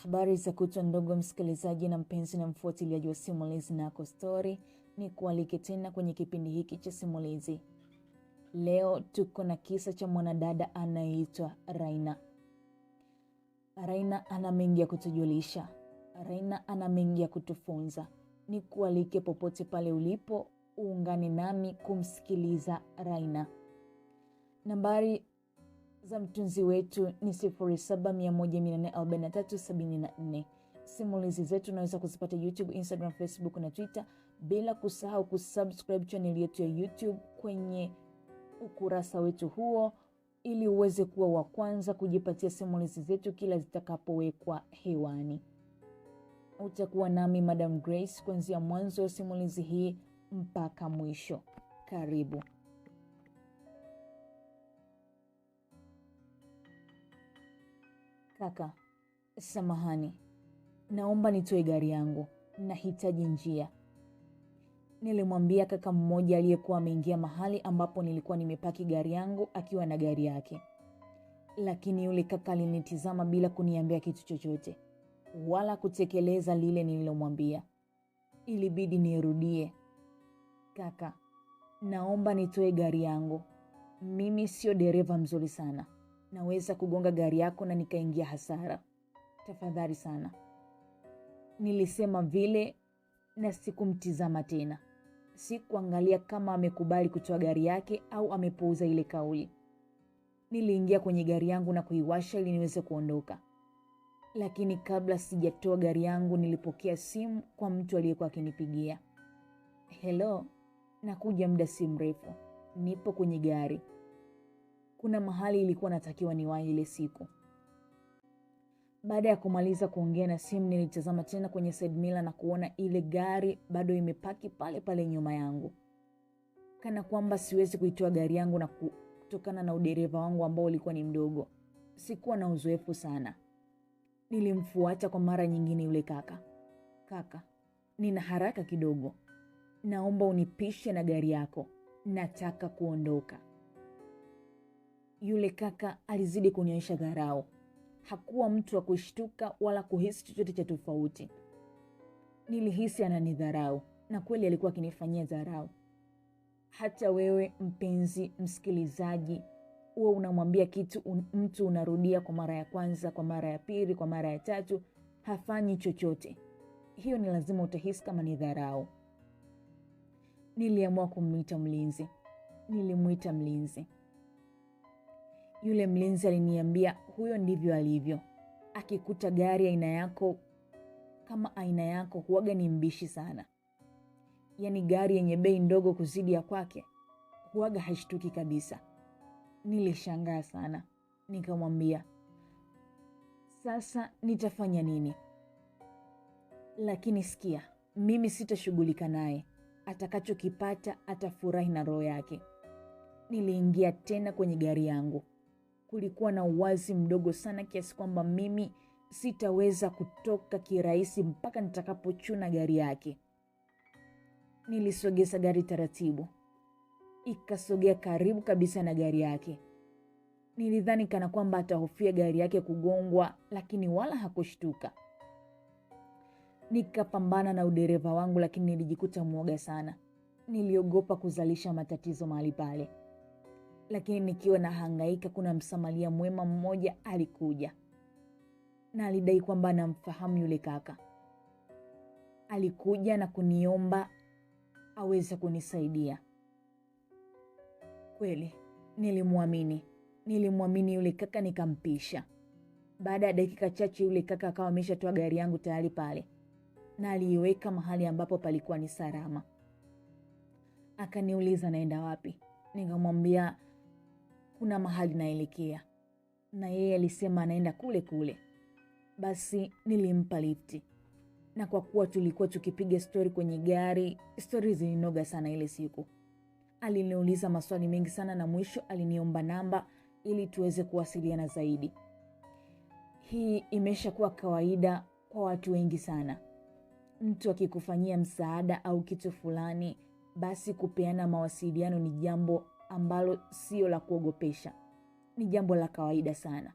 Habari za kutwa ndogo msikilizaji na mpenzi na mfuatiliaji wa Simulizi Nako Story, ni kualike tena kwenye kipindi hiki cha simulizi. Leo tuko na kisa cha mwanadada anayeitwa Raina. Raina ana mengi ya kutujulisha. Raina ana mengi ya kutufunza. Ni kualike popote pale ulipo, uungane nami kumsikiliza Raina. Nambari za mtunzi wetu ni 07144374. Simulizi zetu unaweza kuzipata YouTube, Instagram, Facebook na Twitter, bila kusahau kusubscribe channel yetu ya YouTube kwenye ukurasa wetu huo, ili uweze kuwa wa kwanza kujipatia simulizi zetu kila zitakapowekwa hewani. Utakuwa nami Madam Grace kuanzia mwanzo wa simulizi hii mpaka mwisho. Karibu. Kaka, samahani. Naomba nitoe gari yangu. Nahitaji njia. Nilimwambia kaka mmoja aliyekuwa ameingia mahali ambapo nilikuwa nimepaki gari yangu akiwa na gari yake. Lakini yule kaka alinitizama bila kuniambia kitu chochote, wala kutekeleza lile nililomwambia. Ilibidi nirudie. Kaka, naomba nitoe gari yangu. Mimi sio dereva mzuri sana. Naweza kugonga gari yako na nikaingia hasara. Tafadhali sana. Nilisema vile na sikumtizama tena. Sikuangalia kama amekubali kutoa gari yake au amepuuza ile kauli. Niliingia kwenye gari yangu na kuiwasha ili niweze kuondoka. Lakini kabla sijatoa gari yangu nilipokea simu kwa mtu aliyekuwa akinipigia. Hello, nakuja muda si mrefu. Nipo kwenye gari. Kuna mahali ilikuwa natakiwa niwahi ile siku. Baada ya kumaliza kuongea na simu, nilitazama tena kwenye side mirror na kuona ile gari bado imepaki pale pale nyuma yangu. Kana kwamba siwezi kuitoa gari yangu, na kutokana na udereva wangu ambao ulikuwa ni mdogo, sikuwa na uzoefu sana. Nilimfuata kwa mara nyingine yule kaka. Kaka, nina haraka kidogo. Naomba unipishe na gari yako. Nataka kuondoka. Yule kaka alizidi kunionyesha dharau. Hakuwa mtu wa kushtuka wala kuhisi chochote cha tofauti. Nilihisi ananidharau, na kweli alikuwa akinifanyia dharau. Hata wewe mpenzi msikilizaji, uwe unamwambia kitu mtu unarudia kwa mara ya kwanza, kwa mara ya pili, kwa mara ya tatu, hafanyi chochote. Hiyo ni lazima utahisi kama ni dharau. Niliamua kumwita mlinzi. Nilimwita mlinzi. Yule mlinzi aliniambia huyo ndivyo alivyo. Akikuta gari aina yako, kama aina yako, huwaga ni mbishi sana. Yaani gari yenye bei ndogo kuzidi ya kwake, huwaga hashtuki kabisa. Nilishangaa sana. Nikamwambia, sasa nitafanya nini? Lakini sikia, mimi sitashughulika naye. Atakachokipata atafurahi na roho yake. Niliingia tena kwenye gari yangu. Kulikuwa na uwazi mdogo sana kiasi kwamba mimi sitaweza kutoka kirahisi mpaka nitakapochuna gari yake. Nilisogeza gari taratibu. Ikasogea karibu kabisa na gari yake. Nilidhani kana kwamba atahofia gari yake kugongwa, lakini wala hakushtuka. Nikapambana na udereva wangu, lakini nilijikuta mwoga sana. Niliogopa kuzalisha matatizo mahali pale. Lakini nikiwa na hangaika, kuna msamaria mwema mmoja alikuja. Na alidai kwamba anamfahamu yule kaka. Alikuja na kuniomba aweze kunisaidia. Kweli, nilimwamini. Nilimwamini yule kaka, nikampisha. Baada ya dakika chache yule kaka akawa ameshatoa gari yangu tayari pale, na aliiweka mahali ambapo palikuwa ni salama. Akaniuliza naenda wapi. Nikamwambia kuna mahali naelekea, na yeye alisema anaenda kule kule. Basi nilimpa lifti. Na kwa kuwa tulikuwa tukipiga story kwenye gari, story zilinoga sana ile siku. Aliniuliza maswali mengi sana, na mwisho aliniomba namba ili tuweze kuwasiliana zaidi. Hii imeshakuwa kawaida kwa watu wengi sana. Mtu akikufanyia msaada au kitu fulani, basi kupeana mawasiliano ni jambo ambalo sio la kuogopesha. Ni jambo la kawaida sana.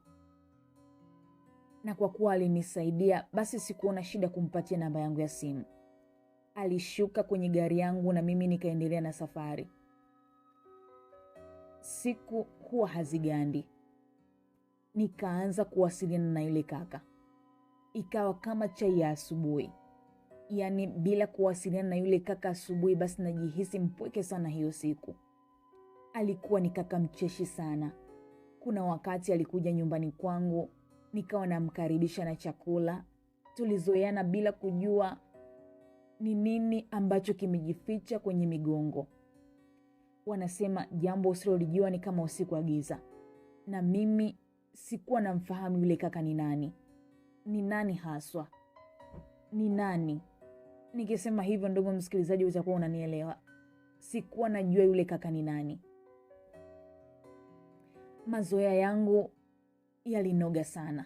na kwa kuwa alinisaidia, basi sikuona shida kumpatia namba yangu ya simu. Alishuka kwenye gari yangu na mimi nikaendelea na safari. Siku huwa hazigandi. Nikaanza kuwasiliana na yule kaka. Ikawa kama chai ya asubuhi. Yaani bila kuwasiliana na yule kaka asubuhi, basi najihisi mpweke sana hiyo siku. Alikuwa ni kaka mcheshi sana. Kuna wakati alikuja nyumbani kwangu, nikawa namkaribisha na chakula. Tulizoeana bila kujua ni nini ambacho kimejificha kwenye migongo. Wanasema jambo usilolijua ni kama usiku wa giza. Na mimi sikuwa namfahamu yule kaka ni nani. Ni nani haswa? Ni nani? Nikisema hivyo, ndugu msikilizaji, utakuwa unanielewa. Sikuwa najua yule kaka ni nani. Mazoea yangu yalinoga sana.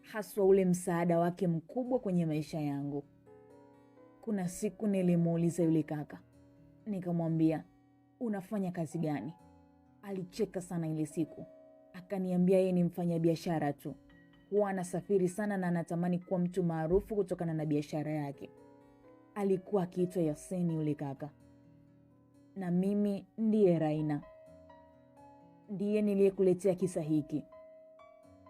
Haswa ule msaada wake mkubwa kwenye maisha yangu. Kuna siku nilimuuliza yule kaka. Nikamwambia, unafanya kazi gani? Alicheka sana ile siku. Akaniambia yeye ni mfanyabiashara tu. Huwa anasafiri sana na anatamani kuwa mtu maarufu kutokana na biashara yake. Alikuwa akiitwa Yaseni yule kaka. Na mimi ndiye Raina. Ndiye niliyekuletea kisa hiki.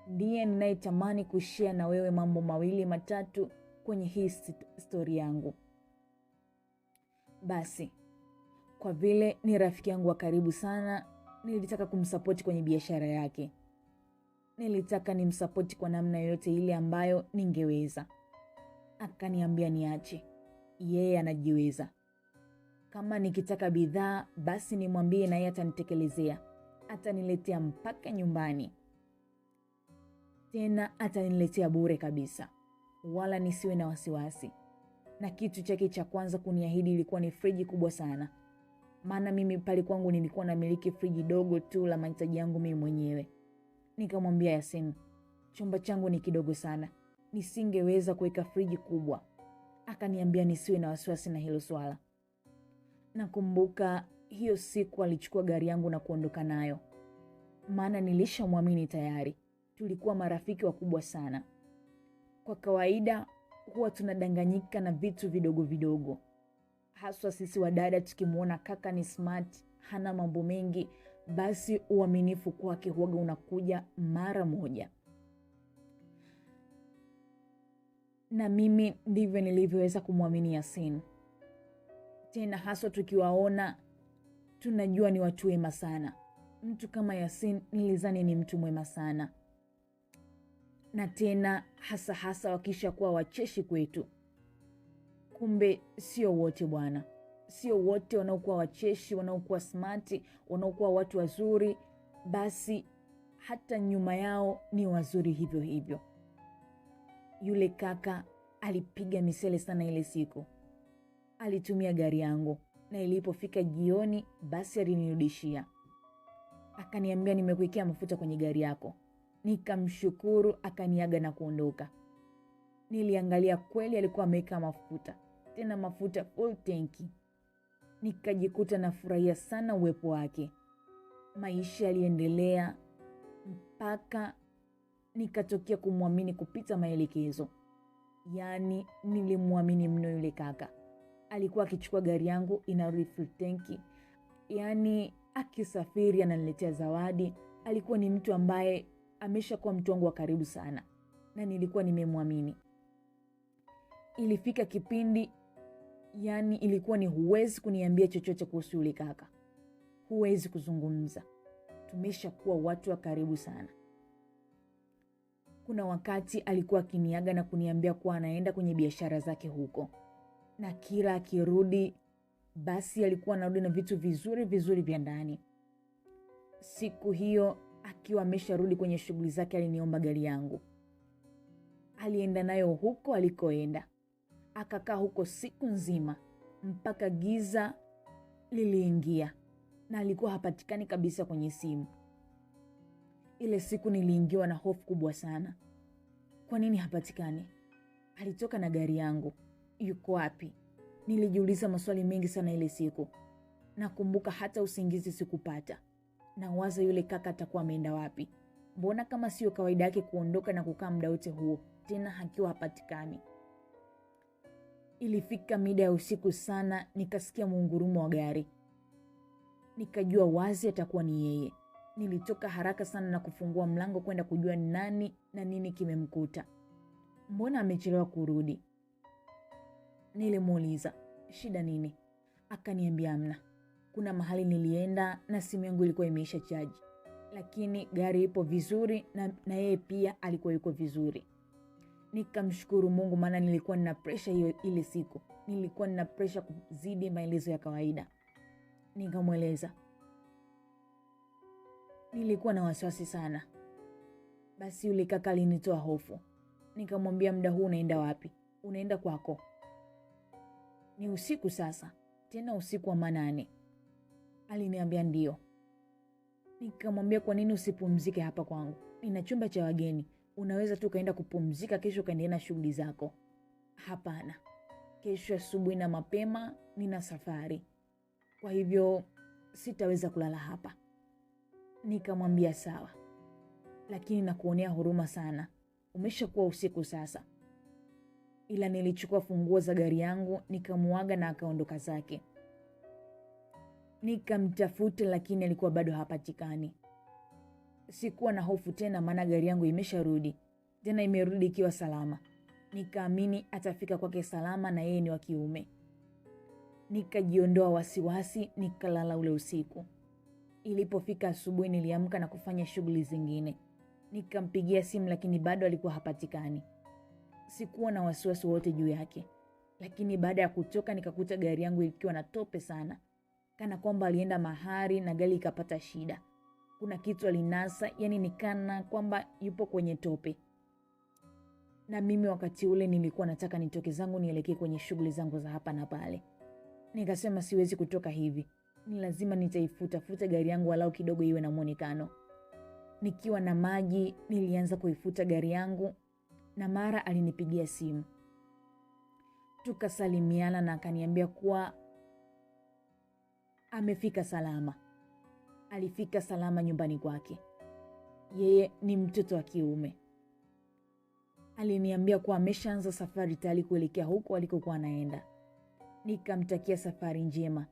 Ndiye ninayetamani kushare na wewe mambo mawili matatu kwenye hii story yangu. Basi, kwa vile ni rafiki yangu wa karibu sana, nilitaka kumsupport kwenye biashara yake. Nilitaka nimsupport kwa namna yoyote ile ambayo ningeweza. Akaniambia niache. Yeye anajiweza. Kama nikitaka bidhaa, basi nimwambie na yeye atanitekelezea. Ataniletea mpaka nyumbani. Tena ataniletea bure kabisa. Wala nisiwe na wasiwasi. Na kitu chake cha kwanza kuniahidi ilikuwa ni friji kubwa sana. Maana mimi pale kwangu nilikuwa namiliki friji dogo tu la mahitaji yangu mimi mwenyewe. Nikamwambia Yasin, chumba changu ni kidogo sana. Nisingeweza kuweka friji kubwa. Akaniambia nisiwe na wasiwasi na hilo swala. Nakumbuka hiyo siku alichukua gari yangu na kuondoka nayo. Maana nilishamwamini tayari. Tulikuwa marafiki wakubwa sana. Kwa kawaida huwa tunadanganyika na vitu vidogo vidogo. Haswa sisi wadada tukimuona kaka ni smart, hana mambo mengi, basi uaminifu kwake huwaga unakuja mara moja. Na mimi ndivyo nilivyoweza kumwamini Yasin. Tena haswa tukiwaona tunajua ni watu wema sana. Mtu kama Yasin nilizani ni mtu mwema sana. Na tena hasa wakisha kuwa wacheshi kwetu. Kumbe sio wote bwana. Sio wote wanaokuwa wacheshi, wanaokuwa smart, wanaokuwa watu wazuri, basi hata nyuma yao ni wazuri hivyo hivyo. Yule kaka alipiga misele sana ile siku. Alitumia gari yangu na ilipofika jioni basi alinirudishia. Akaniambia nimekuwekea mafuta kwenye gari yako. Nikamshukuru, akaniaga na kuondoka. Niliangalia kweli alikuwa ameweka mafuta. Tena mafuta full tanki. Nikajikuta nafurahia sana uwepo wake. Maisha yaliendelea mpaka nikatokea kumwamini kupita maelekezo. Yaani nilimwamini mno yule kaka. Alikuwa akichukua gari yangu ina refill tanki. Yaani akisafiri ananiletea zawadi. Alikuwa ni mtu ambaye ameshakuwa mtu wangu wa karibu sana. Na nilikuwa nimemwamini. Ilifika kipindi, yaani ilikuwa ni huwezi kuniambia chochote kuhusu yule kaka. Huwezi kuzungumza. Tumeshakuwa watu wa karibu sana. Kuna wakati alikuwa akiniaga na kuniambia kuwa anaenda kwenye biashara zake huko. Na kila akirudi, basi alikuwa anarudi na vitu vizuri vizuri vya ndani. Siku hiyo akiwa amesharudi kwenye shughuli zake aliniomba gari yangu. Alienda nayo huko alikoenda. Akakaa huko siku nzima mpaka giza liliingia na alikuwa hapatikani kabisa kwenye simu. Ile siku niliingiwa na hofu kubwa sana. Kwa nini hapatikani? Alitoka na gari yangu. Yuko wapi? Nilijiuliza maswali mengi sana ile siku. Nakumbuka hata usingizi sikupata. Na waza yule kaka atakuwa ameenda wapi. Mbona kama sio kawaida yake kuondoka na kukaa muda wote huo, tena hakiwa hapatikani? Ilifika mida ya usiku sana, nikasikia muungurumo wa gari. Nikajua wazi atakuwa ni yeye. Nilitoka haraka sana na kufungua mlango kwenda kujua ni nani na nini kimemkuta. Mbona amechelewa kurudi? Nilimuuliza, shida nini? Akaniambia amna. Kuna mahali nilienda na simu yangu ilikuwa imeisha chaji. Lakini gari ipo vizuri na yeye pia alikuwa yuko vizuri. Nikamshukuru Mungu maana nilikuwa nina pressure hiyo ile siku. Nilikuwa nina pressure kuzidi maelezo ya kawaida. Nikamweleza, nilikuwa na wasiwasi sana. Basi yule kaka alinitoa hofu. Nikamwambia, muda huu unaenda wapi? Unaenda kwako? Ni usiku sasa, tena usiku wa manane. Aliniambia ndio. Nikamwambia, kwa nini usipumzike hapa kwangu? Nina chumba cha wageni. Unaweza tu kaenda kupumzika, kesho kaendelea na shughuli zako. Hapana. Kesho asubuhi na mapema nina safari. Kwa hivyo sitaweza kulala hapa. Nikamwambia sawa. Lakini nakuonea huruma sana. Umeshakuwa usiku sasa. Ila nilichukua funguo za gari yangu, nikamuaga na akaondoka zake. Nikamtafuta lakini alikuwa bado hapatikani. Sikuwa na hofu tena maana gari yangu imesharudi. Tena imerudi ikiwa salama. Nikaamini atafika kwake salama na yeye ni wa kiume. Nikajiondoa wasiwasi, nikalala ule usiku. Ilipofika asubuhi niliamka na kufanya shughuli zingine. Nikampigia simu lakini bado alikuwa hapatikani. Sikuwa na wasiwasi wote juu yake. Lakini baada ya kutoka nikakuta gari yangu ikiwa na tope sana. Kana kwamba alienda mahali na gari ikapata shida. Kuna kitu alinasa, yani nikana kwamba yupo kwenye tope. Na mimi wakati ule nilikuwa nataka nitoke zangu nielekee kwenye shughuli zangu za hapa na pale. Nikasema siwezi kutoka hivi. Ni lazima nitaifuta gari yangu walau kidogo iwe na muonekano. Nikiwa na maji nilianza kuifuta gari yangu na mara alinipigia simu. Tukasalimiana na akaniambia kuwa amefika salama. Alifika salama nyumbani kwake. Yeye ni mtoto wa kiume. Aliniambia kuwa ameshaanza safari tayari kuelekea huko alikokuwa anaenda. Nikamtakia safari njema.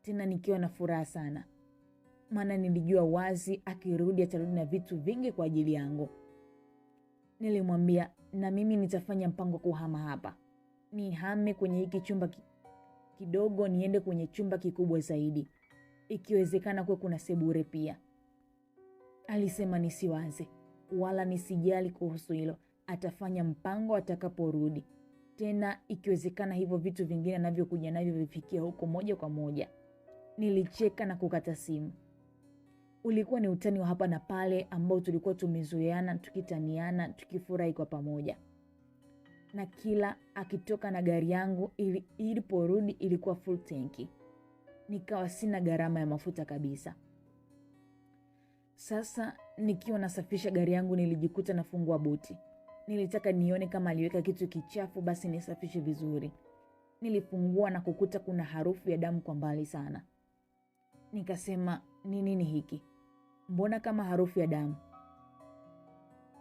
Tena nikiwa na furaha sana. Maana nilijua wazi akirudi atarudi na vitu vingi kwa ajili yangu. Nilimwambia, na mimi nitafanya mpango kuhama hapa. Nihame kwenye hiki chumba kidogo niende kwenye chumba kikubwa zaidi. Ikiwezekana kuwe kuna sebure pia. Alisema nisiwaze wala nisijali kuhusu hilo. Atafanya mpango atakaporudi. Tena ikiwezekana hivyo vitu vingine navyokuja navyo vifikia huko moja kwa moja. Nilicheka na kukata simu. Ulikuwa ni utani wa hapa na pale ambao tulikuwa tumezoeana, tukitaniana, tukifurahi kwa pamoja. Na kila akitoka na gari yangu iliporudi ilikuwa full tanki. Nikawa sina gharama ya mafuta kabisa. Sasa nikiwa nasafisha gari yangu nilijikuta nafungua buti. Nilitaka nione kama aliweka kitu kichafu basi nisafishe vizuri. Nilifungua na kukuta kuna harufu ya damu kwa mbali sana. Nikasema, ni nini hiki? Mbona kama harufu ya damu?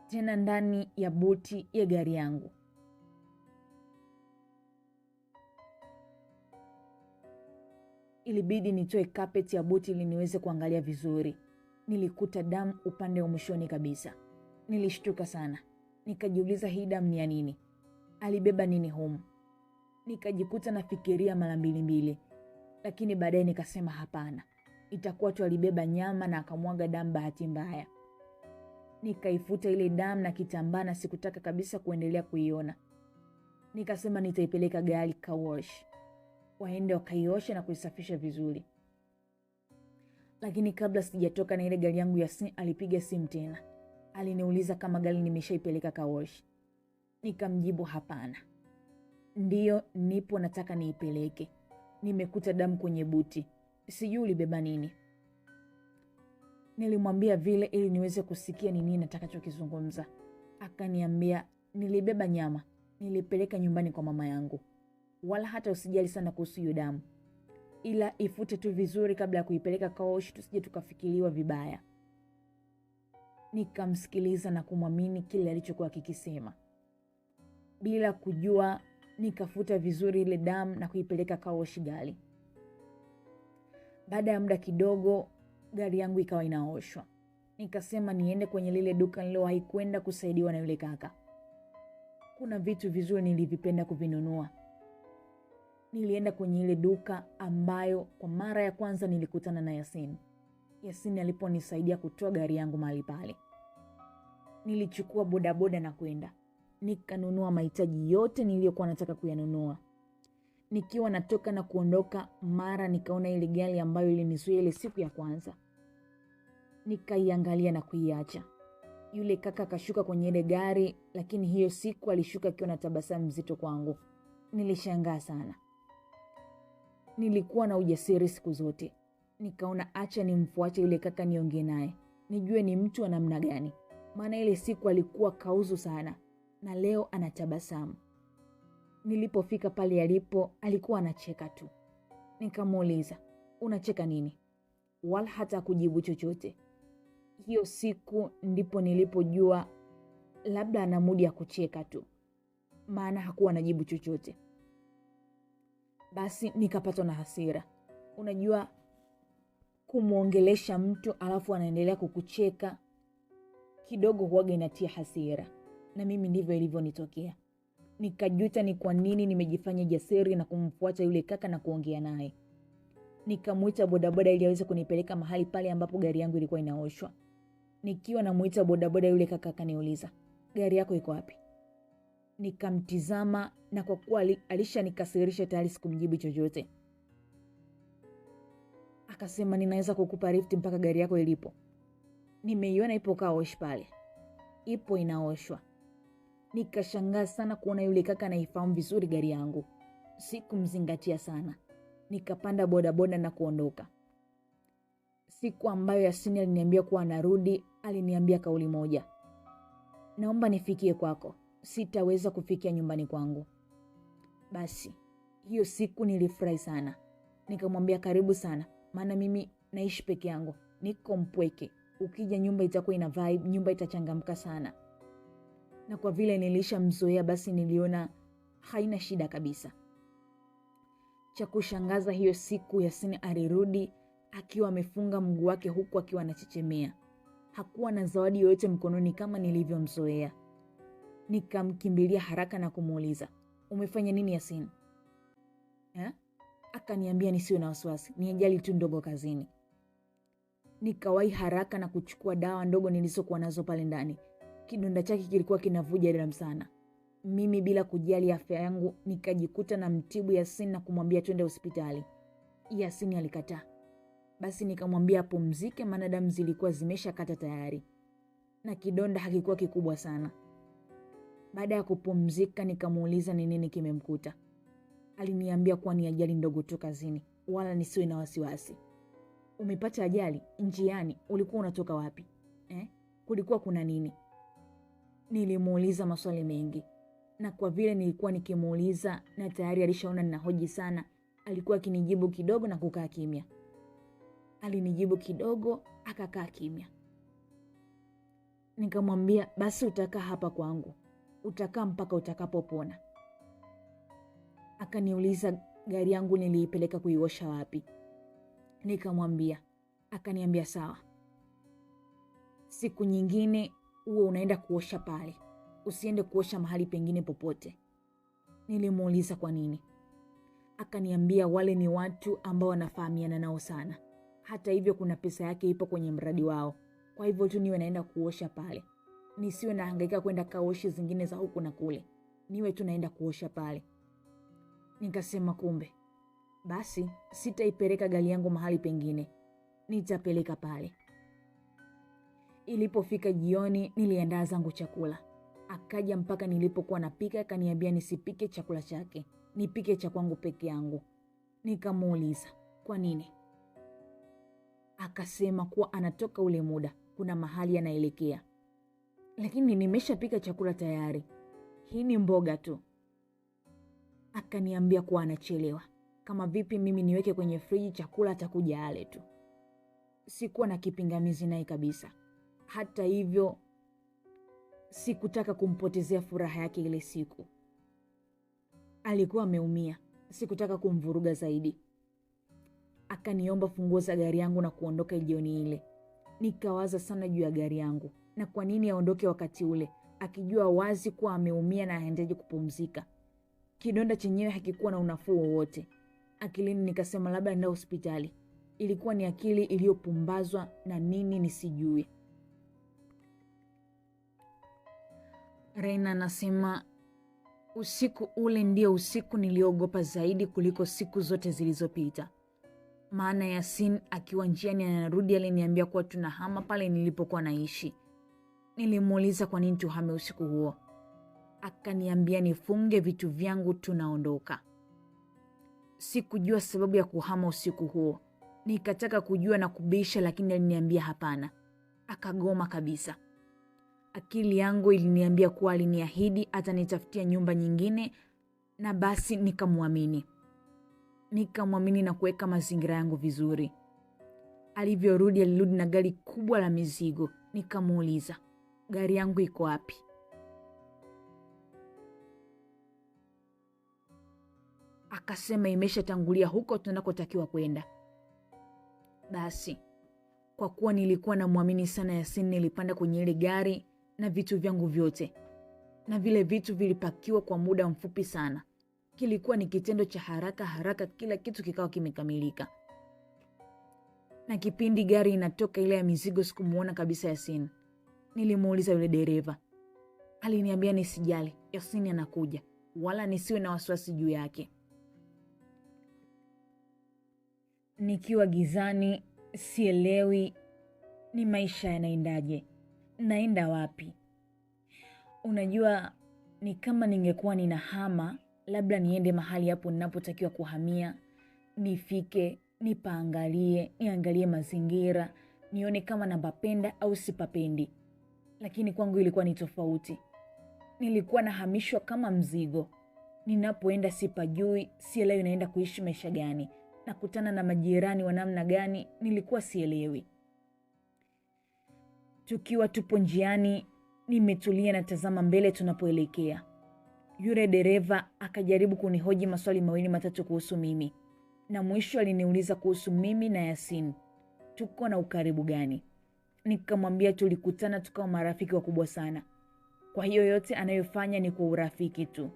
Tena ndani ya buti ya gari yangu. Ilibidi nitoe carpet ya buti ili niweze kuangalia vizuri. Nilikuta damu upande wa mwishoni kabisa. Nilishtuka sana. Nikajiuliza hii damu ni ya nini? Alibeba nini humu? Nikajikuta nafikiria mara mbili. Lakini baadaye nikasema hapana. Itakuwa tu alibeba nyama na akamwaga damu bahati mbaya. Nikaifuta ile damu na kitambaa na sikutaka kabisa kuendelea kuiona. Nikasema nitaipeleka gari car wash. Waende wakaiosha na kuisafisha vizuri. Lakini kabla sijatoka na ile gari yangu ya alipiga simu tena. Aliniuliza kama gari nimeshaipeleka car wash. Nikamjibu hapana. Ndiyo nipo nataka niipeleke. Nimekuta damu kwenye buti. Sijui ulibeba nini. Nilimwambia vile ili niweze kusikia ni nini atakachokizungumza. Akaniambia nilibeba nyama. Nilipeleka nyumbani kwa mama yangu. Wala hata usijali sana kuhusu hiyo damu. Ila ifute tu vizuri kabla ya kuipeleka car wash tusije tukafikiriwa vibaya. Nikamsikiliza na kumwamini kile alichokuwa kikisema. Bila kujua, nikafuta vizuri ile damu na kuipeleka car wash gari. Baada ya muda kidogo, gari yangu ikawa inaoshwa. Nikasema niende kwenye lile duka nilowahi kwenda kusaidiwa na yule kaka. Kuna vitu vizuri nilivipenda kuvinunua. Nilienda kwenye ile duka ambayo kwa mara ya kwanza nilikutana na Yasini. Yasini aliponisaidia kutoa gari yangu mahali pale. Nilichukua bodaboda na kwenda. Nikanunua mahitaji yote niliyokuwa nataka kuyanunua. Nikiwa natoka na kuondoka, mara nikaona ile gari ambayo ilinizuia ile siku ya kwanza. Nikaiangalia na kuiacha. Yule kaka akashuka kwenye ile gari, lakini hiyo siku alishuka akiwa na tabasamu zito kwangu. Nilishangaa sana. Nilikuwa na ujasiri siku zote. Nikaona acha nimfuate yule kaka niongee naye. Nijue ni mtu wa namna gani. Maana ile siku alikuwa kauzu sana na leo anatabasamu. Nilipofika pale alipo, alikuwa anacheka tu. Nikamuuliza, "Unacheka nini?" Wala hata kujibu chochote. Hiyo siku ndipo nilipojua labda ana mudi ya kucheka tu. Maana hakuwa anajibu chochote. Basi nikapatwa na hasira. Unajua, kumuongelesha mtu alafu anaendelea kukucheka kidogo huwaga inatia hasira. Na mimi ndivyo ilivyonitokea. Nikajuta ni kwa nini nimejifanya jasiri na kumfuata yule kaka na kuongea naye. Nikamuita bodaboda ili aweze kunipeleka mahali pale ambapo gari yangu ilikuwa inaoshwa. Nikiwa namuita bodaboda, yule kaka akaniuliza, "Gari yako iko wapi?" Nikamtizama na kwa kuwa alishanikasirisha tayari sikumjibu chochote. Akasema, "Ninaweza kukupa lift mpaka gari yako ilipo." Nimeiona ipo car wash pale. Ipo inaoshwa. Nikashangaa sana kuona yule kaka anaifahamu vizuri gari yangu. Sikumzingatia sana. Nikapanda bodaboda na kuondoka. Siku ambayo Yasini aliniambia kuwa anarudi, aliniambia kauli moja, "Naomba nifikie kwako. Sitaweza kufikia nyumbani kwangu." Basi, hiyo siku nilifurahi sana. Nikamwambia, "Karibu sana, maana mimi naishi peke yangu. Niko mpweke. Ukija nyumba itakuwa ina vibe, nyumba itachangamka sana." Na kwa vile nilishamzoea, basi niliona haina shida kabisa. Cha kushangaza, hiyo siku Yasini alirudi akiwa amefunga mguu wake huku akiwa anachechemea. Hakuwa na zawadi yoyote mkononi kama nilivyomzoea. Nikamkimbilia haraka na kumuuliza, "Umefanya nini Yasini?" Akaniambia nisiwe na wasiwasi, ni ajali tu ndogo kazini. Nikawahi haraka na kuchukua dawa ndogo nilizokuwa nazo pale ndani. Kidonda chake kilikuwa kinavuja damu sana. Mimi bila kujali afya yangu nikajikuta na mtibu Yasini na kumwambia twende hospitali. Yasini alikataa. Basi nikamwambia apumzike, maana damu zilikuwa zimeshakata tayari. Na kidonda hakikuwa kikubwa sana. Baada ya kupumzika nikamuuliza ni nini kimemkuta. Aliniambia kuwa ni ajali ndogo tu kazini, wala nisiwe na wasiwasi. "Umepata ajali? Njiani? Ulikuwa unatoka wapi? Kulikuwa kuna nini?" Nilimuuliza maswali mengi. Na kwa vile nilikuwa nikimuuliza na tayari alishaona ninahoji sana, alikuwa akinijibu kidogo na kukaa kimya. Alinijibu kidogo, akakaa kimya. Nikamwambia, "Basi utakaa hapa kwangu. Utakaa mpaka utakapopona." Akaniuliza gari yangu niliipeleka kuiosha wapi. Nikamwambia. Akaniambia sawa. "Siku nyingine uwe unaenda kuosha pale. Usiende kuosha mahali pengine popote." Nilimuuliza kwa nini. Akaniambia wale ni watu ambao wanafahamiana nao sana. Hata hivyo kuna pesa yake ipo kwenye mradi wao. Kwa hivyo tu niwe naenda kuosha pale. Nisiwe nahangaika kwenda kaoshi zingine za huku na kule. Niwe tu naenda kuosha pale. Nikasema kumbe. Basi sitaipeleka gari yangu mahali pengine. Nitapeleka pale. Ilipofika jioni niliandaa zangu chakula. Akaja mpaka nilipokuwa napika, akaniambia nisipike chakula chake. Nipike cha kwangu peke yangu. Nikamuuliza, "Kwa nini?" Akasema kuwa anatoka ule muda, kuna mahali anaelekea. "Lakini nimeshapika chakula tayari. Hii ni mboga tu." Akaniambia kuwa anachelewa. Kama vipi mimi niweke kwenye friji chakula atakuja ale tu. Sikuwa na kipingamizi naye kabisa. Hata hivyo, sikutaka kumpotezea furaha yake ile siku. Alikuwa ameumia, sikutaka kumvuruga zaidi. Akaniomba funguo za gari yangu na kuondoka jioni ile. Nikawaza sana juu ya gari yangu na kwa nini aondoke wakati ule, akijua wazi kuwa ameumia na aendeje kupumzika. Kidonda chenyewe hakikuwa na unafuu wowote. Akilini nikasema labda nenda hospitali. Ilikuwa ni akili iliyopumbazwa na nini nisijue. Raina anasema usiku ule ndio usiku niliogopa zaidi kuliko siku zote zilizopita. Maana Yasin akiwa njiani anarudi aliniambia kuwa tunahama pale nilipokuwa naishi. Nilimuuliza kwa nini tuhame usiku huo. Akaniambia nifunge vitu vyangu tunaondoka. Sikujua sababu ya kuhama usiku huo. Nikataka kujua na kubisha, lakini aliniambia hapana. Akagoma kabisa. Akili yangu iliniambia kuwa aliniahidi atanitafutia nyumba nyingine, na basi nikamwamini. Nikamwamini na kuweka mazingira yangu vizuri. Alivyorudi alirudi na gari kubwa la mizigo. Nikamuuliza, gari yangu iko wapi? Akasema imeshatangulia huko tunakotakiwa kwenda. Basi, kwa kuwa nilikuwa namwamini sana Yasin, nilipanda kwenye ile gari na vitu vyangu vyote. Na vile vitu vilipakiwa kwa muda mfupi sana. Kilikuwa ni kitendo cha haraka haraka, kila kitu kikawa kimekamilika. Na kipindi gari inatoka ile ya mizigo sikumuona kabisa Yasin. Nilimuuliza yule dereva. Aliniambia nisijali, Yasin anakuja, wala nisiwe na wasiwasi juu yake. Nikiwa gizani, sielewi ni maisha yanaendaje. Naenda wapi? Unajua, ni kama ningekuwa ninahama, labda niende mahali hapo ninapotakiwa kuhamia, nifike, nipaangalie, niangalie mazingira, nione kama napapenda au sipapendi. Lakini kwangu ilikuwa ni tofauti. Nilikuwa nahamishwa kama mzigo. Ninapoenda sipajui, sielewi naenda kuishi maisha gani. Nakutana na majirani wa namna gani, nilikuwa sielewi. Tukiwa tupo njiani, nimetulia na tazama mbele tunapoelekea. Yule dereva akajaribu kunihoji maswali mawili matatu kuhusu mimi. Na mwisho aliniuliza kuhusu mimi na Yasin. Tuko na ukaribu gani? Nikamwambia tulikutana tukawa marafiki wakubwa sana. Kwa hiyo yote anayofanya ni kwa urafiki tu.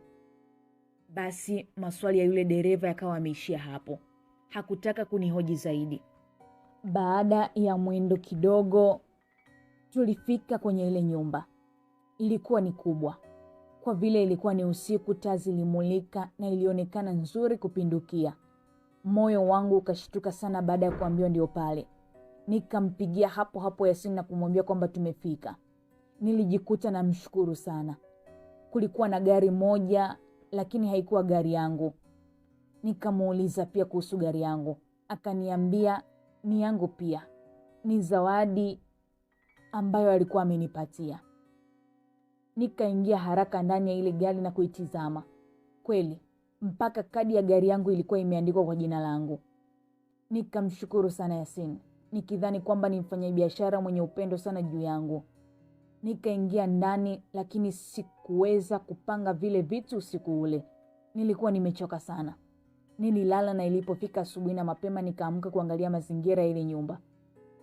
Basi maswali ya yule dereva yakawa yameishia hapo. Hakutaka kunihoji zaidi. Baada ya mwendo kidogo, tulifika kwenye ile nyumba. Ilikuwa ni kubwa. Kwa vile ilikuwa ni usiku, taa zilimulika na ilionekana nzuri kupindukia. Moyo wangu ukashtuka sana baada ya kuambiwa ndio pale. Nikampigia hapo hapo Yasin na kumwambia kwamba tumefika. Nilijikuta na mshukuru sana. Kulikuwa na gari moja, lakini haikuwa gari yangu. Nikamuuliza pia kuhusu gari yangu. Akaniambia ni yangu pia. Ni zawadi ambayo alikuwa amenipatia. Nikaingia haraka ndani ya ile gari na kuitizama. Kweli, mpaka kadi ya gari yangu ilikuwa imeandikwa kwa jina langu. Nikamshukuru sana Yasin, nikidhani kwamba ni mfanyabiashara mwenye upendo sana juu yangu. Nikaingia ndani, lakini sikuweza kupanga vile vitu usiku ule. Nilikuwa nimechoka sana. Nililala na ilipofika asubuhi na mapema nikaamka kuangalia mazingira ya ile nyumba.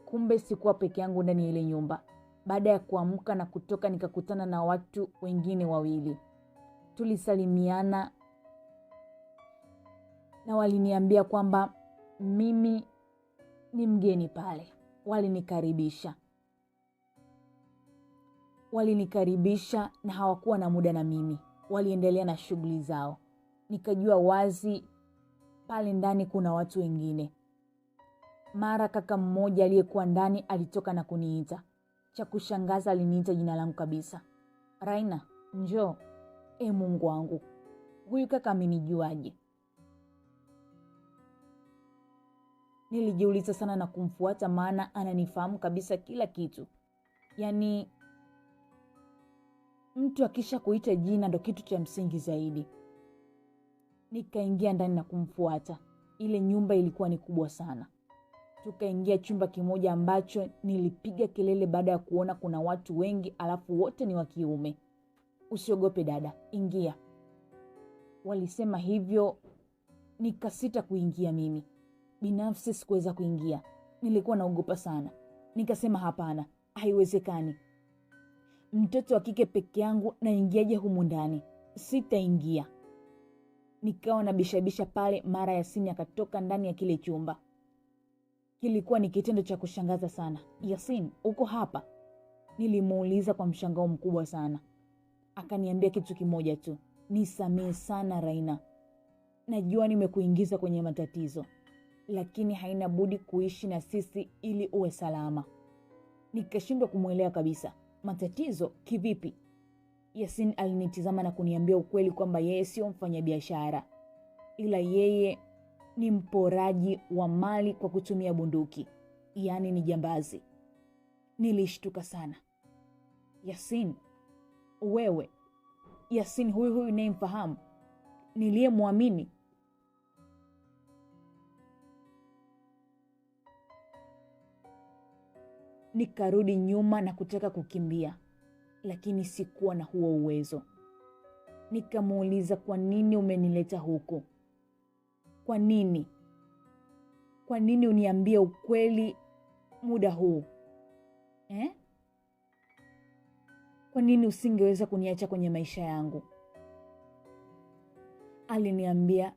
Kumbe sikuwa peke yangu ndani ya ile nyumba. Baada ya kuamka na kutoka nikakutana na watu wengine wawili. Tulisalimiana na waliniambia kwamba mimi ni mgeni pale. Walinikaribisha na hawakuwa na muda na mimi. Waliendelea na shughuli zao. Nikajua wazi pale ndani kuna watu wengine. Mara kaka mmoja aliyekuwa ndani alitoka na kuniita. Cha kushangaza aliniita jina langu kabisa. Raina, njoo. Mungu wangu. Huyu kaka amenijuaje? Nilijiuliza sana na kumfuata, maana ananifahamu kabisa kila kitu. Yaani mtu akisha kuita jina ndo kitu cha msingi zaidi. Nikaingia ndani na kumfuata. Ile nyumba ilikuwa ni kubwa sana. Tukaingia chumba kimoja ambacho nilipiga kelele baada ya kuona kuna watu wengi alafu wote ni wa kiume. Usiogope dada, ingia. Walisema hivyo, nikasita kuingia mimi. Binafsi sikuweza kuingia. Nilikuwa naogopa sana. Nikasema hapana, haiwezekani. Mtoto wa kike peke yangu naingiaje humu ndani? Sitaingia. Nikawa na bishabisha pale, mara Yasini akatoka ndani ya kile chumba. Kilikuwa ni kitendo cha kushangaza sana. Yasin, uko hapa? Nilimuuliza kwa mshangao mkubwa sana. Akaniambia kitu kimoja tu. Nisamehe sana Raina. Najua nimekuingiza kwenye matatizo, lakini haina budi kuishi na sisi ili uwe salama. Nikashindwa kumuelewa kabisa. Matatizo kivipi? Yasin alinitizama na kuniambia ukweli kwamba yeye sio mfanyabiashara, ila yeye ni mporaji wa mali kwa kutumia bunduki, yaani ni jambazi. Nilishtuka sana. Yasin, wewe? Yasin huyu ninayemfahamu, niliyemwamini? Nikarudi nyuma na kutaka kukimbia, lakini sikuwa na huo uwezo. Nikamuuliza, kwa nini umenileta huku? Kwa nini? Kwa nini uniambie ukweli muda huu? Kwa nini usingeweza kuniacha kwenye maisha yangu? Aliniambia,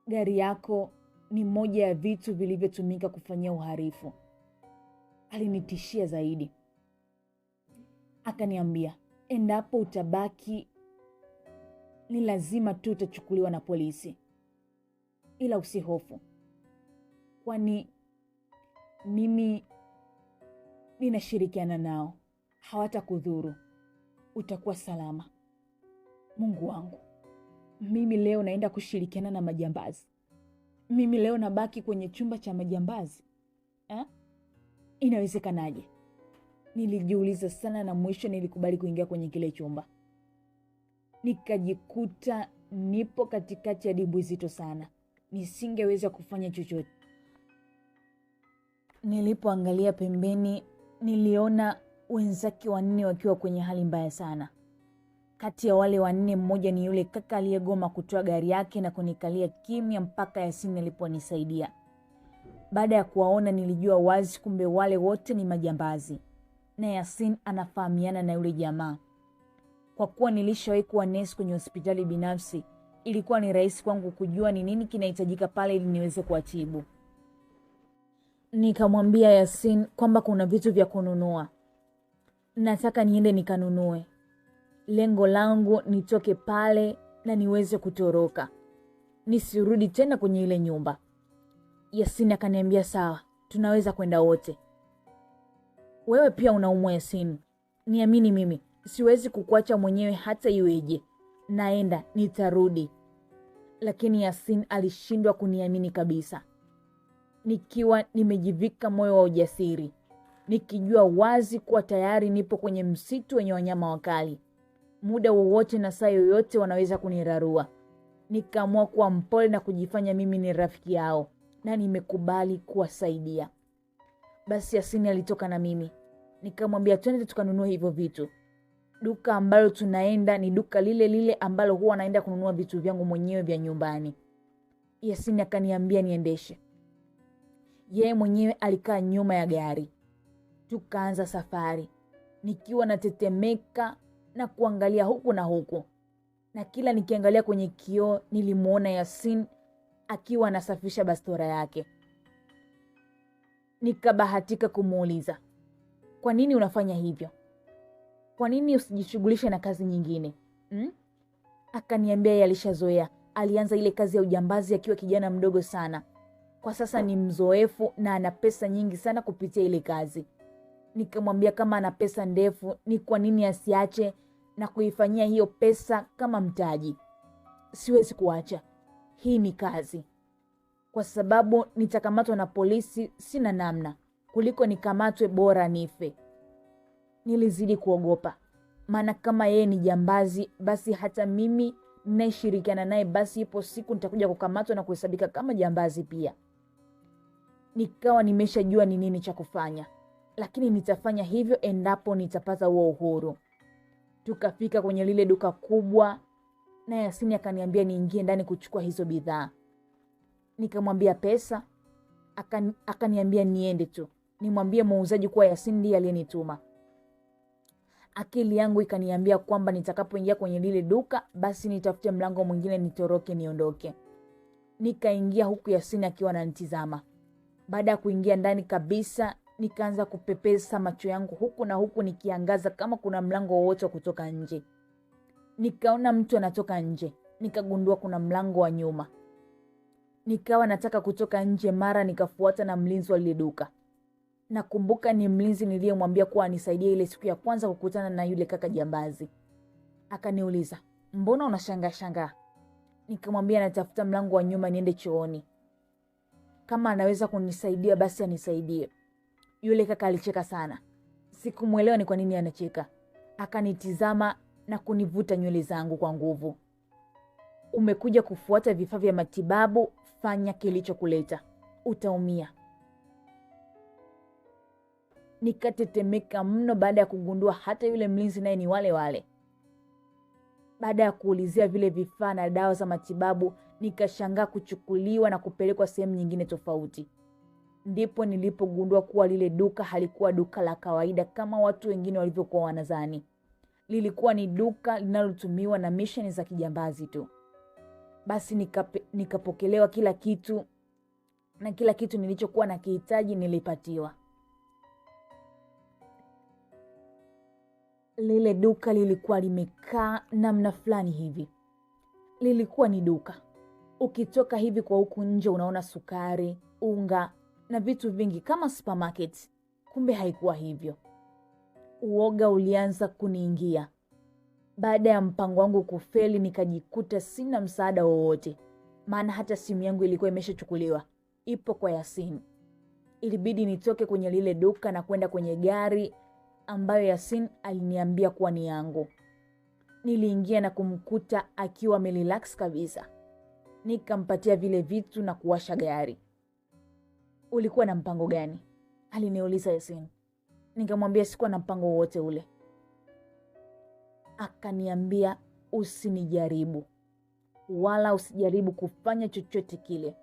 gari yako ni moja ya vitu vilivyotumika kufanyia uhalifu. Alinitishia zaidi. Akaniambia, endapo utabaki ni lazima tu utachukuliwa na polisi. Ila usihofu, kwani mimi ninashirikiana nao. Hawatakudhuru. Utakuwa salama. Mungu wangu, mimi leo naenda kushirikiana na majambazi? Mimi leo nabaki kwenye chumba cha majambazi? Inawezekanaje? Nilijiuliza sana na mwisho nilikubali kuingia kwenye kile chumba. Nikajikuta nipo katikati ya dimbwi zito sana. Nisingeweza kufanya chochote. Nilipoangalia pembeni, niliona wenzake 4 wakiwa kwenye hali mbaya sana. Kati ya wale 4, mmoja ni yule kaka aliyegoma kutoa gari yake na kunikalia kimya mpaka Yasini aliponisaidia. Baada ya kuwaona nilijua wazi kumbe wale wote ni majambazi. Na Yasin anafahamiana na yule jamaa. Kwa kuwa nilishawahi kuwa nesi kwenye hospitali binafsi, ilikuwa ni rahisi kwangu kujua ni nini kinahitajika pale ili niweze kuwatibu. Nikamwambia Yasin kwamba kuna vitu vya kununua. Nataka niende nikanunue. Lengo langu nitoke pale na niweze kutoroka. Nisirudi tena kwenye ile nyumba. Yasin akaniambia sawa, tunaweza kwenda wote. Wewe pia unaumwa Yasin. Niamini mimi, siwezi kukuacha mwenyewe hata iweje. Naenda, nitarudi. Lakini Yasin alishindwa kuniamini kabisa. Nikiwa nimejivika moyo wa ujasiri, nikijua wazi kuwa tayari nipo kwenye msitu wenye wanyama wakali. Muda wowote na saa yoyote wanaweza kunirarua. Nikaamua kuwa mpole na kujifanya mimi ni rafiki yao na nimekubali kuwasaidia. Basi Yasin alitoka na mimi. Nikamwambia twende tukanunue hivyo vitu. Duka ambalo tunaenda ni duka lile lile ambalo huwa naenda kununua vitu vyangu mwenyewe vya nyumbani. Yasin akaniambia niendeshe. Yeye mwenyewe alikaa nyuma ya gari. Tukaanza safari. Nikiwa natetemeka na kuangalia huku na huku. Na kila nikiangalia kwenye kioo nilimuona Yasin akiwa anasafisha bastora yake. Nikabahatika kumuuliza, kwa nini unafanya hivyo? Kwa nini usijishughulishe na kazi nyingine? Akaniambia yeye alishazoea. Alianza ile kazi ya ujambazi akiwa kijana mdogo sana. Kwa sasa ni mzoefu na ana pesa nyingi sana kupitia ile kazi. Nikamwambia kama ana pesa ndefu, ni kwa nini asiache na kuifanyia hiyo pesa kama mtaji? Siwezi kuacha. Hii ni kazi. Kwa sababu nitakamatwa na polisi, sina namna. Kuliko nikamatwe bora nife. Nilizidi kuogopa. Maana kama yeye ni jambazi, basi hata mimi ninayeshirikiana naye basi ipo siku nitakuja kukamatwa na kuhesabika kama jambazi pia. Nikawa nimeshajua ni nini cha kufanya, lakini nitafanya hivyo endapo nitapata huo uhuru. Tukafika kwenye lile duka kubwa na Yasini akaniambia niingie ndani kuchukua hizo bidhaa. Nikamwambia pesa, akaniambia niende tu nimwambie muuzaji kuwa Yasini ndiye aliyenituma. Akili yangu ikaniambia kwamba nitakapoingia kwenye lile duka basi nitafute mlango mwingine nitoroke niondoke. Nikaingia huku Yasini akiwa ananitazama. Baada ya kuingia ndani kabisa, nikaanza kupepesa macho yangu huku na huku nikiangaza kama kuna mlango wowote wa kutoka nje. Nikaona mtu anatoka nje, nikagundua kuna mlango wa nyuma. Nikawa nataka kutoka nje, mara nikafuata na mlinzi wa lile duka. Nakumbuka ni mlinzi niliyemwambia kuwa anisaidie ile siku ya kwanza kukutana na yule kaka jambazi. Akaniuliza, "Mbona unashangaa?" Nikamwambia natafuta mlango wa nyuma niende chooni. Kama anaweza kunisaidia basi anisaidie. Yule kaka alicheka sana. Sikumuelewa ni kwa nini anacheka. Akanitizama na kunivuta nywele zangu kwa nguvu. "Umekuja kufuata vifaa vya matibabu, fanya kilichokuleta. Utaumia." Nikatetemeka mno baada ya kugundua hata yule mlinzi naye ni wale wale. Baada ya kuulizia vile vifaa na dawa za matibabu, nikashangaa kuchukuliwa na kupelekwa sehemu nyingine tofauti. Ndipo nilipogundua kuwa lile duka halikuwa duka la kawaida kama watu wengine walivyokuwa wanadhani. Lilikuwa ni duka linalotumiwa na misheni za kijambazi tu. Basi nikapokelewa kila kitu, na kila kitu nilichokuwa nakihitaji nilipatiwa. Lile duka lilikuwa limekaa namna fulani hivi. Lilikuwa ni duka. Ukitoka hivi kwa huku nje unaona sukari, unga na vitu vingi kama supermarket. Kumbe haikuwa hivyo. Uoga ulianza kuniingia. Baada ya mpango wangu kufeli, nikajikuta sina msaada wowote. Maana hata simu yangu ilikuwa imeshachukuliwa. Ipo kwa Yasini. Ilibidi nitoke kwenye lile duka na kwenda kwenye gari ambayo Yasini aliniambia kuwa ni yangu. Niliingia na kumkuta akiwa amerelax kabisa. Nikampatia vile vitu na kuwasha gari. "Ulikuwa na mpango gani?" aliniuliza Yasini. Nikamwambia sikuwa na mpango wote ule. Akaniambia, "Usinijaribu. Wala usijaribu kufanya chochote kile.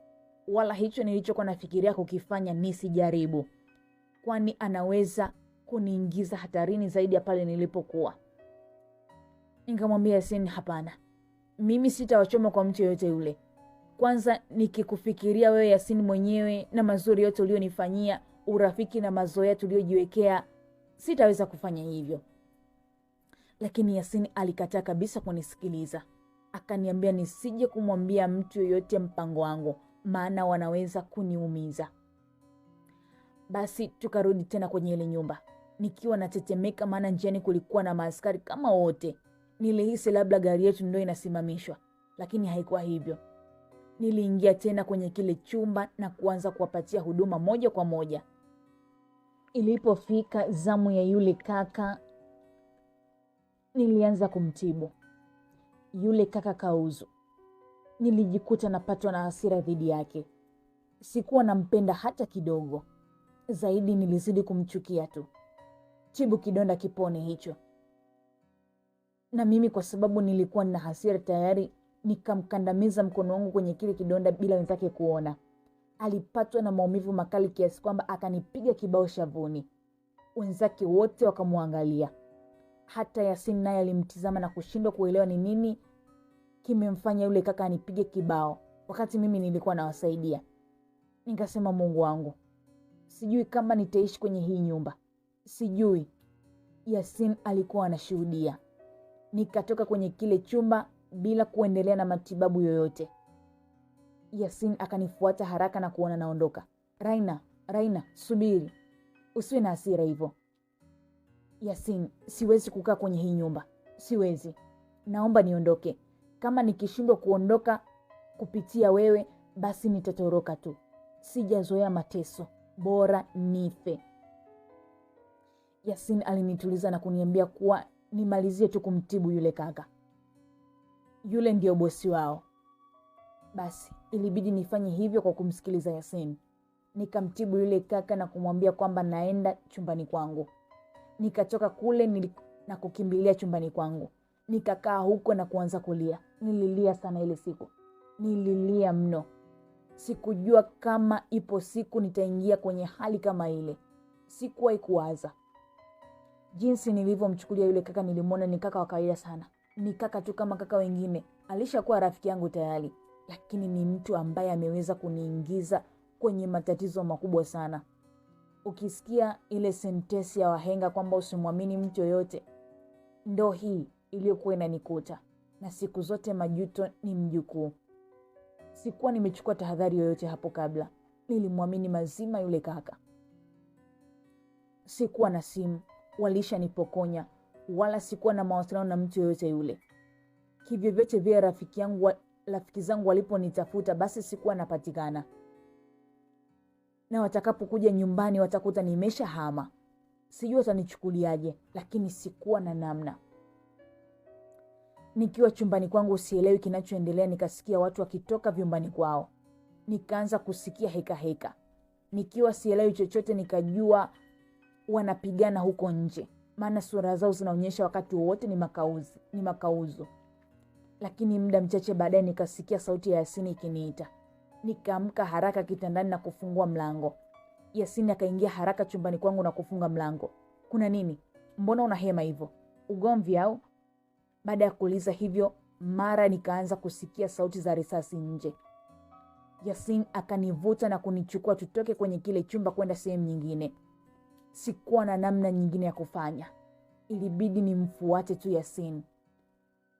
Wala hicho nilichokuwa nafikiria kukifanya nisijaribu. Kwani anaweza kuniingiza hatarini zaidi ya pale nilipokuwa." Nikamwambia Yasini, "Hapana. Mimi sitawachoma kwa mtu yoyote yule. Kwanza nikikufikiria wewe Yasini mwenyewe na mazuri yote ulionifanyia, urafiki na mazoea tuliojiwekea, sitaweza kufanya hivyo." Lakini Yasini alikataa kabisa kunisikiliza. Akaniambia nisije kumwambia mtu yoyote mpango wangu, maana wanaweza kuniumiza. Basi tukarudi tena kwenye ile nyumba. Nikiwa natetemeka maana njiani kulikuwa na maaskari kama wote. Nilihisi labda gari yetu ndio inasimamishwa, lakini haikuwa hivyo. Niliingia tena kwenye kile chumba na kuanza kuwapatia huduma moja kwa moja. Ilipofika zamu ya yule kaka, nilianza kumtibu. Yule kaka Kauzu. Nilijikuta napatwa na hasira dhidi yake. Sikuwa nampenda hata kidogo. Zaidi nilizidi kumchukia tu. "Tibu kidonda kipone hicho." Na mimi kwa sababu nilikuwa na hasira tayari, nikamkandamiza mkono wangu kwenye kile kidonda bila wenzake kuona. Alipatwa na maumivu makali kiasi kwamba akanipiga kibao shavuni. Wenzake wote wakamwangalia. Hata Yasini naye alimtizama na kushindwa kuelewa ni nini kimemfanya yule kaka anipige kibao wakati mimi nilikuwa nawasaidia. Nikasema, "Mungu wangu, sijui kama nitaishi kwenye hii nyumba. Sijui." Yasini alikuwa anashuhudia. Nikatoka kwenye kile chumba bila kuendelea na matibabu yoyote. Yasini akanifuata haraka na kuona naondoka. Raina, subiri. Usiwe na hasira hivyo." "Yasini, siwezi kukaa kwenye hii nyumba. Siwezi. Naomba niondoke. Kama nikishindwa kuondoka kupitia wewe, basi nitatoroka tu. Sijazoea mateso. Bora nife." Yasini alinituliza na kuniambia kuwa nimalizie tu kumtibu yule kaka. Yule ndio bosi wao. Basi ilibidi nifanye hivyo kwa kumsikiliza Yasini. Nikamtibu yule kaka na kumwambia kwamba naenda chumbani kwangu. Nikatoka kule na kukimbilia chumbani kwangu. Nikakaa huko na kuanza kulia. Nililia sana ile siku. Nililia mno. Sikujua kama ipo siku nitaingia kwenye hali kama ile. Sikuwahi kuwaza. Jinsi nilivyomchukulia yule kaka, nilimwona ni kaka wa kawaida sana. Ni kaka tu kama kaka wengine. Alishakuwa rafiki yangu tayari. Lakini ni mtu ambaye ameweza kuniingiza kwenye matatizo makubwa sana. Ukisikia ile sentensi ya wahenga kwamba usimwamini mtu yoyote, ndo hii iliyokuwa inanikuta. Na siku zote majuto ni mjukuu. Sikuwa nimechukua tahadhari yoyote hapo kabla. Nilimwamini mazima yule kaka. Sikuwa na simu, walishanipokonya, wala sikuwa na mawasiliano na mtu yoyote yule. Kivyovyote vile rafiki zangu waliponitafuta, basi sikuwa napatikana. Na watakapokuja nyumbani watakuta nimeshahama. Sijui watanichukuliaje, lakini sikuwa na namna. Nikiwa chumbani kwangu sielewi kinachoendelea, nikasikia watu wakitoka vyumbani kwao. Nikaanza kusikia heka heka. Nikiwa sielewi chochote, nikajua wanapigana huko nje. Maana sura zao zinaonyesha wakati wote ni makauzu. Lakini muda mchache baadaye nikasikia sauti ya Yasini ikiniita. Nikaamka haraka kitandani na kufungua mlango. Yasini akaingia haraka chumbani kwangu na kufunga mlango. Kuna nini? Mbona unahema hivyo? Ugomvi au? Baada ya kuuliza hivyo, mara nikaanza kusikia sauti za risasi nje. Yasini akanivuta na kunichukua tutoke kwenye kile chumba kwenda sehemu nyingine. Sikuwa na namna nyingine ya kufanya. Ilibidi nimfuate tu Yasini.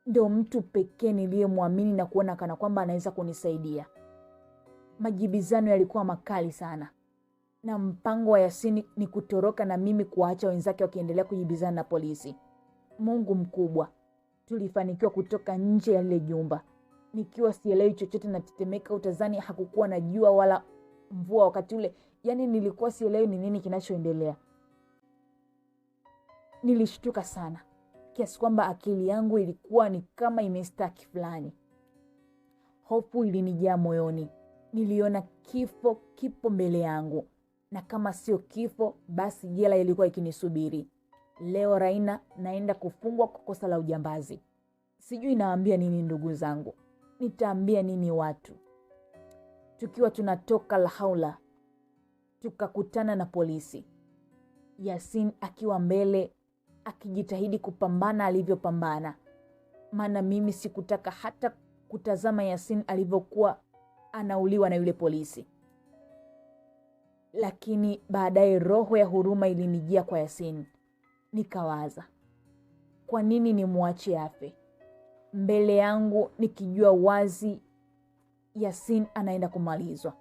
Ndio mtu pekee niliyemwamini na kuona kana kwamba anaweza kunisaidia. Majibizano yalikuwa makali sana. Na mpango wa Yasini ni kutoroka na mimi kuacha wenzake wakiendelea kujibizana na polisi. Mungu mkubwa. Tulifanikiwa kutoka nje ya lile jumba. Nikiwa sielewi chochote na tetemeka, utazani hakukuwa na jua wala mvua wakati ule. Yaani nilikuwa sielewi ni nini kinachoendelea. Nilishtuka sana. Kiasi kwamba akili yangu ilikuwa ni kama imestaki fulani. Hofu ilinijaa moyoni. Niliona kifo kipo mbele yangu. Na kama sio kifo, basi jela ilikuwa ikinisubiri. Leo Raina naenda kufungwa kwa kosa la ujambazi. Sijui naambia nini ndugu zangu. Nitaambia nini watu? Tukiwa tunatoka Lahaula, tukakutana na polisi. Yasini akiwa mbele, akijitahidi kupambana alivyopambana. Maana mimi sikutaka hata kutazama Yasini alivyokuwa anauliwa na yule polisi. Lakini baadaye roho ya huruma ilinijia kwa Yasini. Nikawaza, kwa nini nimwache afe mbele yangu nikijua wazi Yasini anaenda kumalizwa?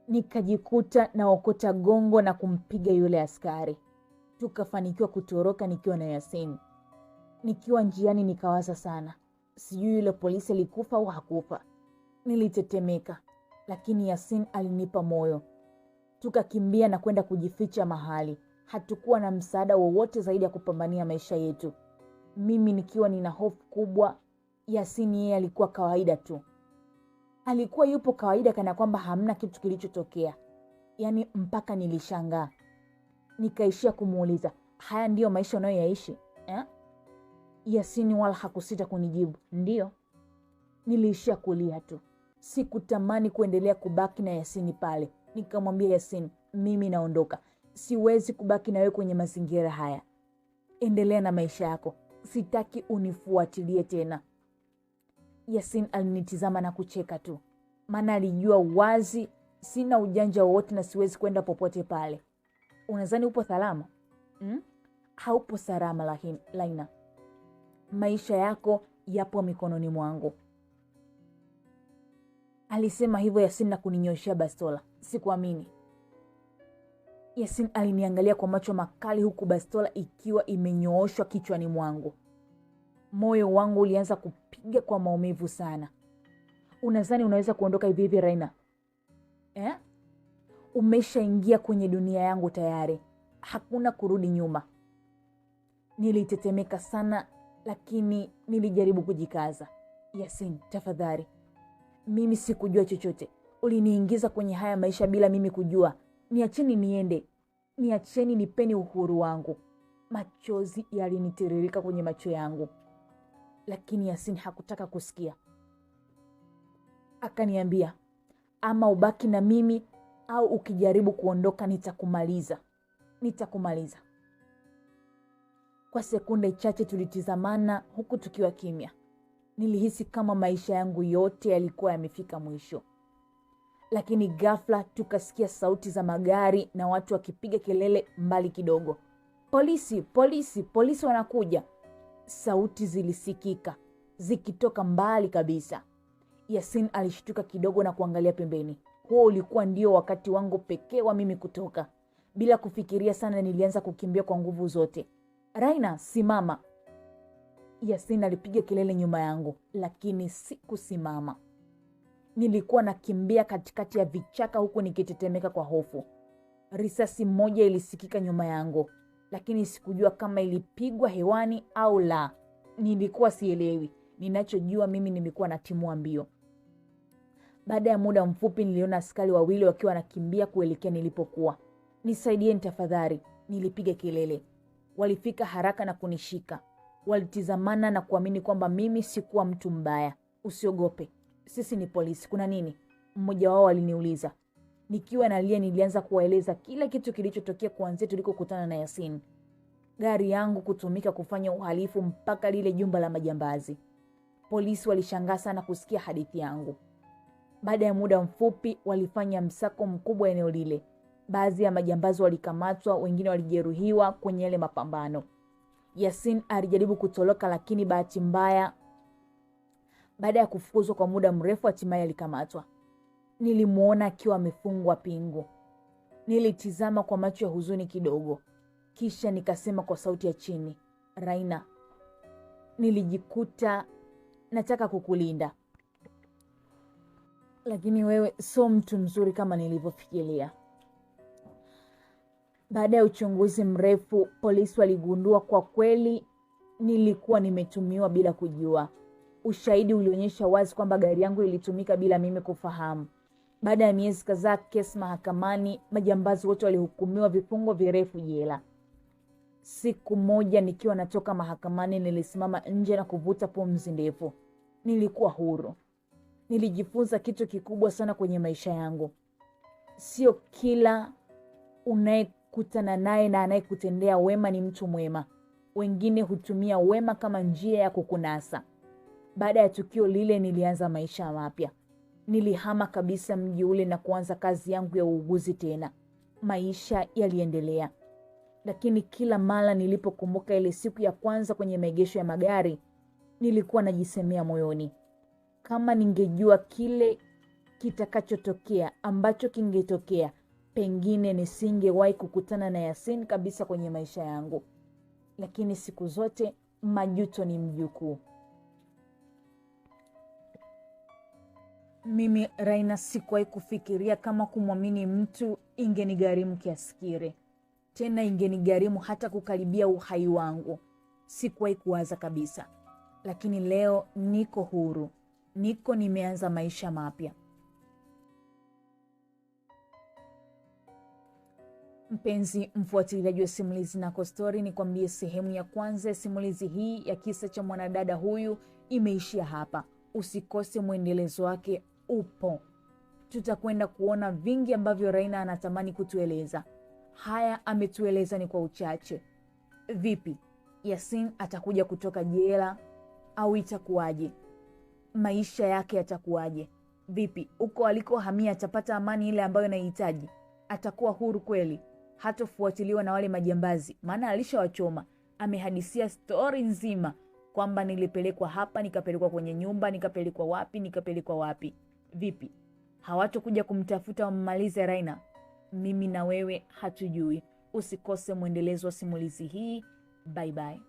Nikajikuta na okota gongo na kumpiga yule askari. Tukafanikiwa kutoroka nikiwa na Yasini. Nikiwa njiani nikawaza sana. Sijui yule polisi alikufa au hakufa. Nilitetemeka, lakini Yasini alinipa moyo. Tukakimbia na kwenda kujificha mahali. Hatukuwa na msaada wowote zaidi ya kupambania maisha yetu. Mimi nikiwa nina hofu kubwa, Yasini yeye alikuwa kawaida tu. Alikuwa yupo kawaida kana kwamba hamna kitu kilichotokea. Yaani mpaka nilishangaa. Nikaishia kumuuliza, haya ndiyo maisha unayoyaishi? Yasini wala hakusita kunijibu, ndio. Niliishia kulia tu. Sikutamani kuendelea kubaki na Yasini pale. Nikamwambia Yasini, mimi naondoka. Siwezi kubaki na wewe kwenye mazingira haya. Endelea na maisha yako. Sitaki unifuatilie tena. Yasini alinitizama na kucheka tu. Maana alijua wazi sina ujanja wowote na siwezi kwenda popote pale. Unadhani upo salama? Haupo salama Laina. Maisha yako yapo mikononi mwangu. Alisema hivyo Yasini na kuninyoshia bastola. Sikuamini. Yasini aliniangalia kwa macho makali huku bastola ikiwa imenyooshwa kichwani mwangu. Moyo wangu ulianza kupiga kwa maumivu sana. Unadhani unaweza kuondoka hivi hivi Raina? Umeshaingia kwenye dunia yangu tayari. Hakuna kurudi nyuma. Nilitetemeka sana, lakini nilijaribu kujikaza. Yasin, tafadhali. Mimi sikujua chochote. Uliniingiza kwenye haya maisha bila mimi kujua. Niacheni niende. Niacheni nipeni uhuru wangu. Machozi yalinitiririka kwenye macho yangu. Lakini Yasin hakutaka kusikia. Akaniambia, ama ubaki na mimi au ukijaribu kuondoka nitakumaliza. Nitakumaliza. Kwa sekunde chache tulitizamana huku tukiwa kimya. Nilihisi kama maisha yangu yote yalikuwa yamefika mwisho. Lakini ghafla tukasikia sauti za magari na watu wakipiga kelele mbali kidogo. Polisi, polisi, polisi wanakuja. Sauti zilisikika, zikitoka mbali kabisa. Yasin alishtuka kidogo na kuangalia pembeni. Huo ulikuwa ndio wakati wangu pekee wa mimi kutoka. Bila kufikiria sana nilianza kukimbia kwa nguvu zote. Raina, simama. Yasin alipiga kelele nyuma yangu, lakini sikusimama. Nilikuwa nakimbia katikati ya vichaka huku nikitetemeka kwa hofu. Risasi moja ilisikika nyuma yangu, lakini sikujua kama ilipigwa hewani au la. Nilikuwa sielewi. Ninachojua mimi nilikuwa natimua mbio. Baada ya muda mfupi niliona askari wawili wakiwa wanakimbia kuelekea nilipokuwa. Nisaidieni tafadhali, nilipiga kelele. Walifika haraka na kunishika. Walitizamana na kuamini kwamba mimi sikuwa mtu mbaya. Usiogope, sisi ni polisi, kuna nini? Mmoja wao aliniuliza. Nikiwa nalia nilianza kuwaeleza kila kitu kilichotokea kuanzia tulikokutana na Yasin. Gari yangu kutumika kufanya uhalifu mpaka lile jumba la majambazi. Polisi walishangaa sana kusikia hadithi yangu. Baada ya muda mfupi walifanya msako mkubwa eneo lile. Baadhi ya majambazi walikamatwa, wengine walijeruhiwa kwenye yale mapambano. Yasin alijaribu kutoroka, lakini bahati mbaya, baada ya kufukuzwa kwa muda mrefu, hatimaye alikamatwa. Nilimuona akiwa amefungwa pingu. Nilitizama kwa macho ya huzuni kidogo. Kisha nikasema kwa sauti ya chini, Raina, nilijikuta nataka kukulinda. Lakini wewe sio mtu mzuri kama nilivyofikiria. Baada ya uchunguzi mrefu, polisi waligundua kwa kweli nilikuwa nimetumiwa bila kujua. Ushahidi ulionyesha wazi kwamba gari yangu ilitumika bila mimi kufahamu. Baada ya miezi kadhaa kesi mahakamani, majambazi wote walihukumiwa vifungo virefu jela. Siku moja nikiwa natoka mahakamani nilisimama nje na kuvuta pumzi ndefu. Nilikuwa huru. Nilijifunza kitu kikubwa sana kwenye maisha yangu. Sio kila unayekutana naye na anayekutendea wema ni mtu mwema. Wengine hutumia wema kama njia ya kukunasa. Baada ya tukio lile nilianza maisha mapya. Nilihama kabisa mji ule na kuanza kazi yangu ya uuguzi tena. Maisha yaliendelea. Lakini kila mara nilipokumbuka ile siku ya kwanza kwenye maegesho ya magari, nilikuwa najisemea moyoni, kama ningejua kile kitakachotokea ambacho kingetokea, pengine nisingewahi kukutana na Yasin kabisa kwenye maisha yangu. Lakini siku zote majuto ni mjukuu. Mimi Raina sikuwahi kufikiria kama kumwamini mtu ingenigharimu kiasi kile. Tena ingenigharimu hata kukaribia uhai wangu. Sikuwahi kuwaza kabisa. Lakini leo niko huru. Nimeanza maisha mapya. Mpenzi mfuatiliaji wa Simulizi Nako Story, nikwambie sehemu ya kwanza ya simulizi hii ya kisa cha mwanadada huyu imeishia hapa. Usikose mwendelezo wake upo. Tutakwenda kuona vingi ambavyo Raina anatamani kutueleza. Haya ametueleza ni kwa uchache. Vipi? Yasin atakuja kutoka jela au itakuwaje? Maisha yake yatakuwaje? Vipi? Uko alikohamia atapata amani ile ambayo anahitaji? Atakuwa huru kweli? Hatofuatiliwa na wale majambazi? Maana alishawachoma. Amehadisia story nzima kwamba nilipelekwa hapa, nikapelekwa kwenye nyumba, nikapelekwa wapi. Vipi? Hawatokuja kumtafuta wammalize Raina? Mimi na wewe hatujui. Usikose mwendelezo wa simulizi hii. Bye bye.